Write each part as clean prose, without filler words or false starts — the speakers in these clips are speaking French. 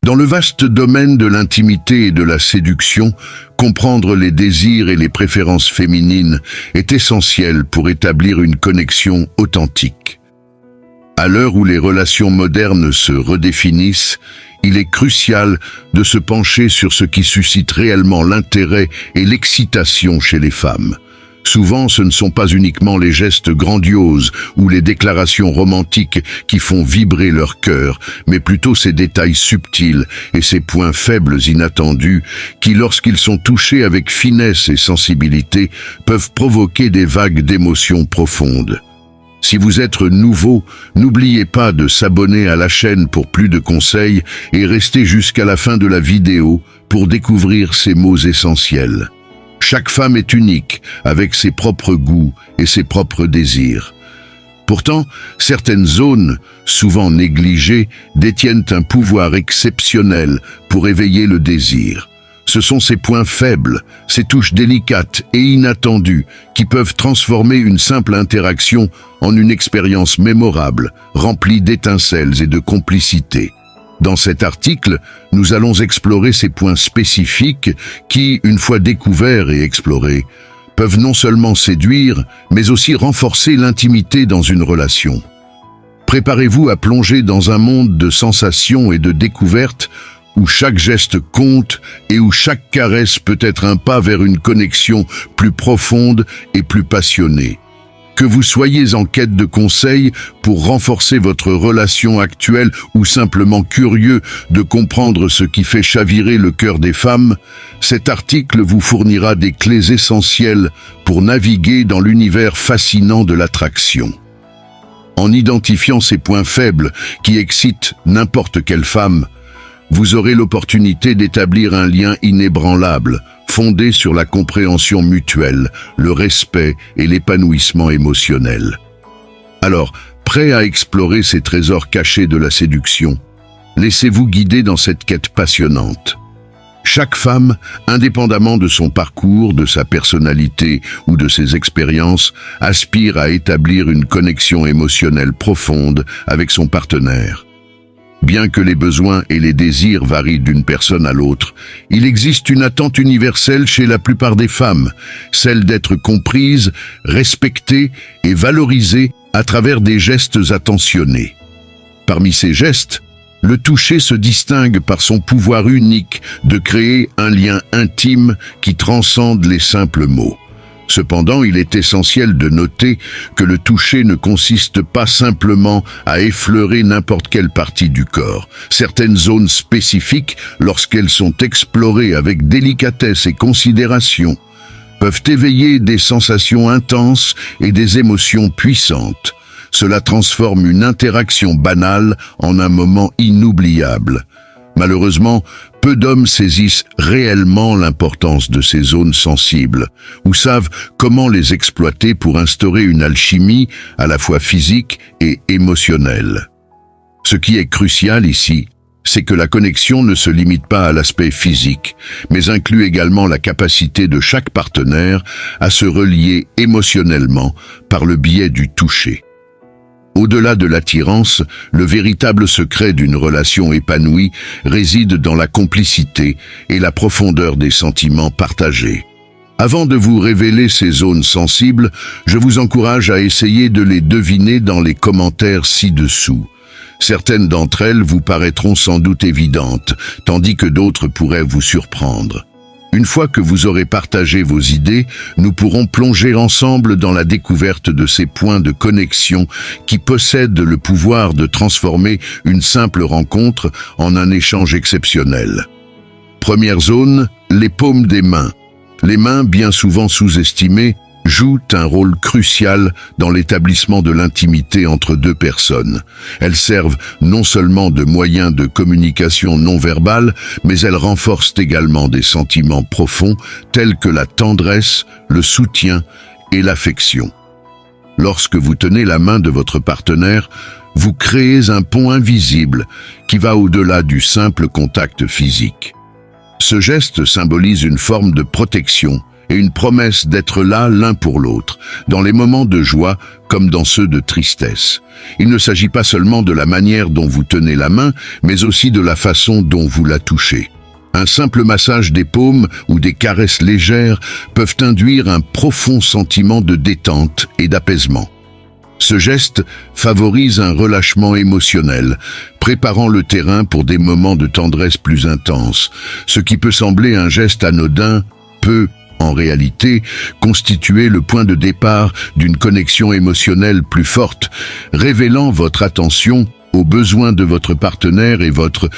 Dans le vaste domaine de l'intimité et de la séduction, comprendre les désirs et les préférences féminines est essentiel pour établir une connexion authentique. À l'heure où les relations modernes se redéfinissent, il est crucial de se pencher sur ce qui suscite réellement l'intérêt et l'excitation chez les femmes. Souvent, ce ne sont pas uniquement les gestes grandioses ou les déclarations romantiques qui font vibrer leur cœur, mais plutôt ces détails subtils et ces points faibles inattendus qui, lorsqu'ils sont touchés avec finesse et sensibilité, peuvent provoquer des vagues d'émotions profondes. Si vous êtes nouveau, n'oubliez pas de s'abonner à la chaîne pour plus de conseils et restez jusqu'à la fin de la vidéo pour découvrir ces mots essentiels. Chaque femme est unique, avec ses propres goûts et ses propres désirs. Pourtant, certaines zones, souvent négligées, détiennent un pouvoir exceptionnel pour éveiller le désir. Ce sont ces points faibles, ces touches délicates et inattendues qui peuvent transformer une simple interaction en une expérience mémorable, remplie d'étincelles et de complicité. Dans cet article, nous allons explorer ces points spécifiques qui, une fois découverts et explorés, peuvent non seulement séduire, mais aussi renforcer l'intimité dans une relation. Préparez-vous à plonger dans un monde de sensations et de découvertes où chaque geste compte et où chaque caresse peut être un pas vers une connexion plus profonde et plus passionnée. Que vous soyez en quête de conseils pour renforcer votre relation actuelle ou simplement curieux de comprendre ce qui fait chavirer le cœur des femmes, cet article vous fournira des clés essentielles pour naviguer dans l'univers fascinant de l'attraction. En identifiant ces points faibles qui excitent n'importe quelle femme, vous aurez l'opportunité d'établir un lien inébranlable, fondé sur la compréhension mutuelle, le respect et l'épanouissement émotionnel. Alors, prêt à explorer ces trésors cachés de la séduction, laissez-vous guider dans cette quête passionnante. Chaque femme, indépendamment de son parcours, de sa personnalité ou de ses expériences, aspire à établir une connexion émotionnelle profonde avec son partenaire. Bien que les besoins et les désirs varient d'une personne à l'autre, il existe une attente universelle chez la plupart des femmes, celle d'être comprise, respectée et valorisée à travers des gestes attentionnés. Parmi ces gestes, le toucher se distingue par son pouvoir unique de créer un lien intime qui transcende les simples mots. Cependant, il est essentiel de noter que le toucher ne consiste pas simplement à effleurer n'importe quelle partie du corps. Certaines zones spécifiques, lorsqu'elles sont explorées avec délicatesse et considération, peuvent éveiller des sensations intenses et des émotions puissantes. Cela transforme une interaction banale en un moment inoubliable. Malheureusement, peu d'hommes saisissent réellement l'importance de ces zones sensibles ou savent comment les exploiter pour instaurer une alchimie à la fois physique et émotionnelle. Ce qui est crucial ici, c'est que la connexion ne se limite pas à l'aspect physique, mais inclut également la capacité de chaque partenaire à se relier émotionnellement par le biais du toucher. Au-delà de l'attirance, le véritable secret d'une relation épanouie réside dans la complicité et la profondeur des sentiments partagés. Avant de vous révéler ces zones sensibles, je vous encourage à essayer de les deviner dans les commentaires ci-dessous. Certaines d'entre elles vous paraîtront sans doute évidentes, tandis que d'autres pourraient vous surprendre. Une fois que vous aurez partagé vos idées, nous pourrons plonger ensemble dans la découverte de ces points de connexion qui possèdent le pouvoir de transformer une simple rencontre en un échange exceptionnel. Première zone, les paumes des mains. Les mains, bien souvent sous-estimées, jouent un rôle crucial dans l'établissement de l'intimité entre deux personnes. Elles servent non seulement de moyen de communication non verbale, mais elles renforcent également des sentiments profonds tels que la tendresse, le soutien et l'affection. Lorsque vous tenez la main de votre partenaire, vous créez un pont invisible qui va au-delà du simple contact physique. Ce geste symbolise une forme de protection et une promesse d'être là l'un pour l'autre, dans les moments de joie comme dans ceux de tristesse. Il ne s'agit pas seulement de la manière dont vous tenez la main, mais aussi de la façon dont vous la touchez. Un simple massage des paumes ou des caresses légères peuvent induire un profond sentiment de détente et d'apaisement. Ce geste favorise un relâchement émotionnel, préparant le terrain pour des moments de tendresse plus intenses. Ce qui peut sembler un geste anodin peut, en réalité, constituer le point de départ d'une connexion émotionnelle plus forte, révélant votre attention aux besoins de votre partenaire et votre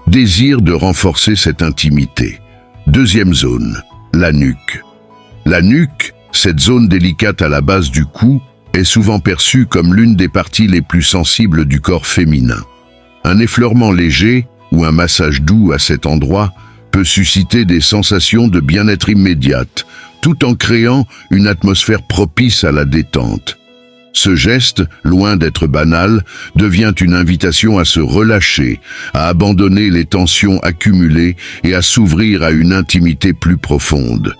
désir de renforcer cette intimité. Deuxième zone, la nuque. La nuque, cette zone délicate à la base du cou, est souvent perçue comme l'une des parties les plus sensibles du corps féminin. Un effleurement léger ou un massage doux à cet endroit peut susciter des sensations de bien-être immédiates, tout en créant une atmosphère propice à la détente. Ce geste, loin d'être banal, devient une invitation à se relâcher, à abandonner les tensions accumulées et à s'ouvrir à une intimité plus profonde.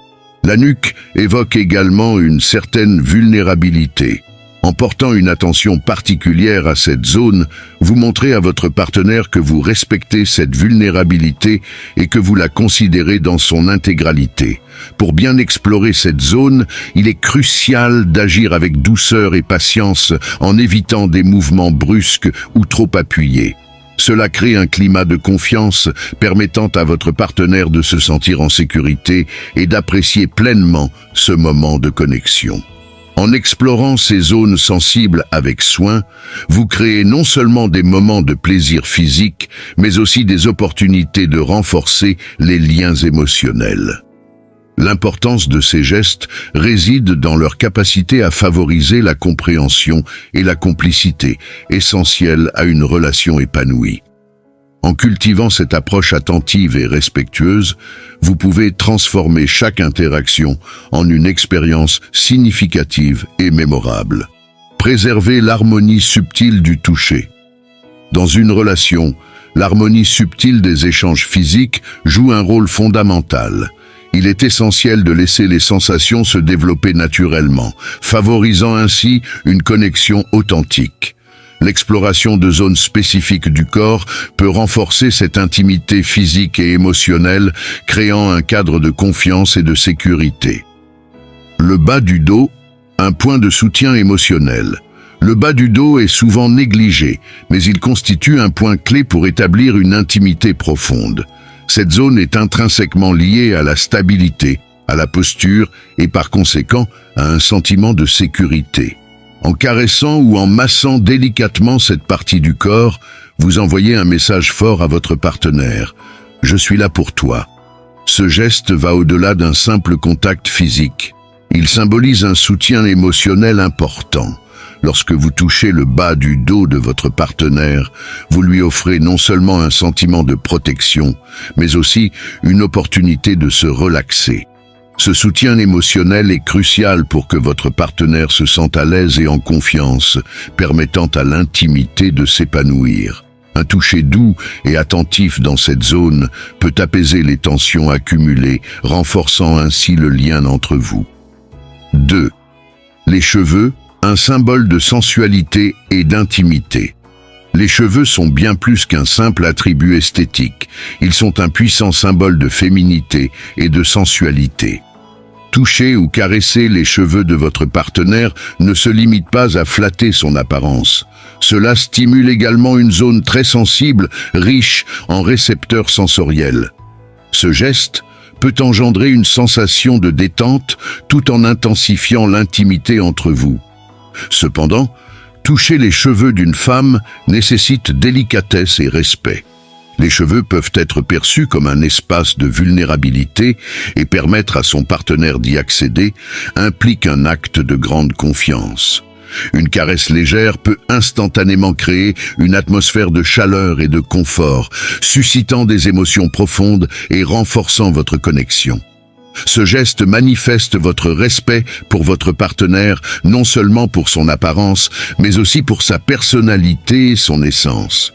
La nuque évoque également une certaine vulnérabilité. En portant une attention particulière à cette zone, vous montrez à votre partenaire que vous respectez cette vulnérabilité et que vous la considérez dans son intégralité. Pour bien explorer cette zone, il est crucial d'agir avec douceur et patience en évitant des mouvements brusques ou trop appuyés. Cela crée un climat de confiance permettant à votre partenaire de se sentir en sécurité et d'apprécier pleinement ce moment de connexion. En explorant ces zones sensibles avec soin, vous créez non seulement des moments de plaisir physique, mais aussi des opportunités de renforcer les liens émotionnels. L'importance de ces gestes réside dans leur capacité à favoriser la compréhension et la complicité, essentielles à une relation épanouie. En cultivant cette approche attentive et respectueuse, vous pouvez transformer chaque interaction en une expérience significative et mémorable. Préservez l'harmonie subtile du toucher. Dans une relation, l'harmonie subtile des échanges physiques joue un rôle fondamental. Il est essentiel de laisser les sensations se développer naturellement, favorisant ainsi une connexion authentique. L'exploration de zones spécifiques du corps peut renforcer cette intimité physique et émotionnelle, créant un cadre de confiance et de sécurité. Le bas du dos, un point de soutien émotionnel. Le bas du dos est souvent négligé, mais il constitue un point clé pour établir une intimité profonde. Cette zone est intrinsèquement liée à la stabilité, à la posture et par conséquent à un sentiment de sécurité. En caressant ou en massant délicatement cette partie du corps, vous envoyez un message fort à votre partenaire. « Je suis là pour toi ». Ce geste va au-delà d'un simple contact physique. Il symbolise un soutien émotionnel important. Lorsque vous touchez le bas du dos de votre partenaire, vous lui offrez non seulement un sentiment de protection, mais aussi une opportunité de se relaxer. Ce soutien émotionnel est crucial pour que votre partenaire se sente à l'aise et en confiance, permettant à l'intimité de s'épanouir. Un toucher doux et attentif dans cette zone peut apaiser les tensions accumulées, renforçant ainsi le lien entre vous. 2. Les cheveux, un symbole de sensualité et d'intimité. Les cheveux sont bien plus qu'un simple attribut esthétique. Ils sont un puissant symbole de féminité et de sensualité. Toucher ou caresser les cheveux de votre partenaire ne se limite pas à flatter son apparence. Cela stimule également une zone très sensible, riche en récepteurs sensoriels. Ce geste peut engendrer une sensation de détente tout en intensifiant l'intimité entre vous. Cependant, toucher les cheveux d'une femme nécessite délicatesse et respect. Les cheveux peuvent être perçus comme un espace de vulnérabilité et permettre à son partenaire d'y accéder implique un acte de grande confiance. Une caresse légère peut instantanément créer une atmosphère de chaleur et de confort, suscitant des émotions profondes et renforçant votre connexion. Ce geste manifeste votre respect pour votre partenaire, non seulement pour son apparence, mais aussi pour sa personnalité et son essence.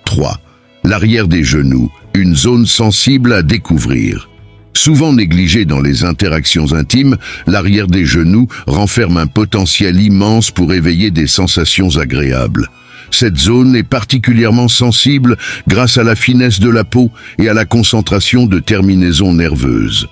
3. L'arrière des genoux, une zone sensible à découvrir. Souvent négligé dans les interactions intimes, l'arrière des genoux renferme un potentiel immense pour éveiller des sensations agréables. Cette zone est particulièrement sensible grâce à la finesse de la peau et à la concentration de terminaisons nerveuses.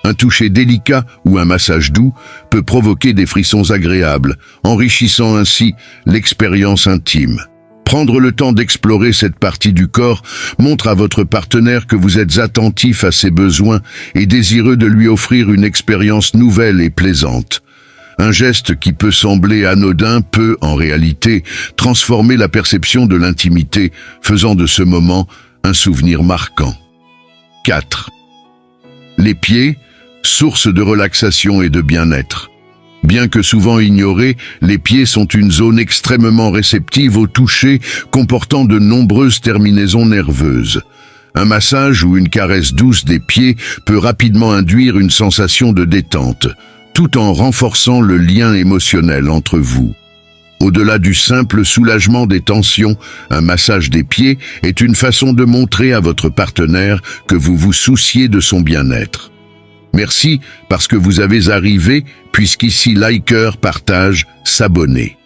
Un toucher délicat ou un massage doux peut provoquer des frissons agréables, enrichissant ainsi l'expérience intime. Prendre le temps d'explorer cette partie du corps montre à votre partenaire que vous êtes attentif à ses besoins et désireux de lui offrir une expérience nouvelle et plaisante. Un geste qui peut sembler anodin peut, en réalité, transformer la perception de l'intimité, faisant de ce moment un souvenir marquant. 4. Les pieds, source de relaxation et de bien-être. Bien que souvent ignorés, les pieds sont une zone extrêmement réceptive au toucher, comportant de nombreuses terminaisons nerveuses. Un massage ou une caresse douce des pieds peut rapidement induire une sensation de détente, tout en renforçant le lien émotionnel entre vous. Au-delà du simple soulagement des tensions, un massage des pieds est une façon de montrer à votre partenaire que vous vous souciez de son bien-être. Merci parce que vous avez arrivé, puisqu'ici liker, partage, s'abonner.